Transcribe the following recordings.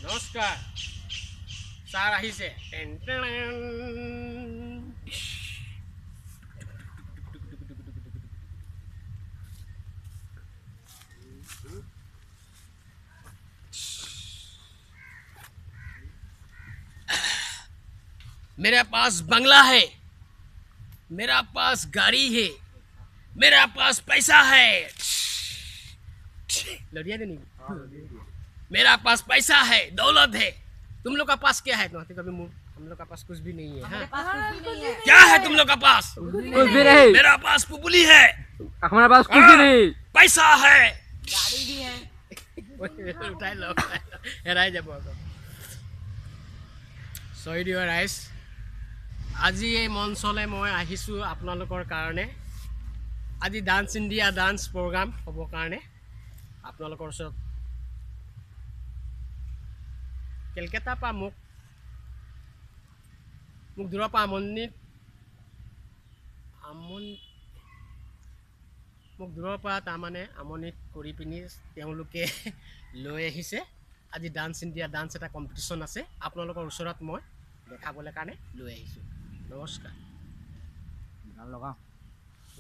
নমস্কাৰ ছাৰ আহিছে मेरा पास बंगला है मेरा पास गाड़ी है मेरा पास पैसा है लड़िया देनी मेरा पास पैसा है दौलत है तुम लोग का पास क्या है तो कभी हम लोग का पास कुछ भी नहीं है क्या है तुम लोग का पास कुछ भी नहीं मेरा पास पुपुली है हमारे पास कुछ भी नहीं पैसा है गाड़ी भी है उठाई लो हेराई যাব সৰি দিও ৰাইজ আজি এই মঞ্চলৈ মই আহিছোঁ আপোনালোকৰ কাৰণে আজি ডান্স ইণ্ডিয়া ডান্স প্ৰগ্ৰাম হ'ব কাৰণে আপোনালোকৰ ওচৰত কলকাতাৰ পৰা মোক দূৰৰ পৰা মোক দূৰৰ পৰা তাৰমানে আমনিত কৰি পিনি তেওঁলোকে লৈ আহিছে আজি ডান্স ইণ্ডিয়া ডান্স এটা কম্পিটিশ্যন আছে আপোনালোকৰ ওচৰত মই দেখাবলৈ কাৰণে লৈ আহিছোঁ নমস্কাৰ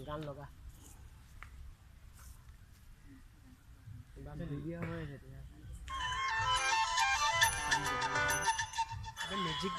গান লগা মিউজিক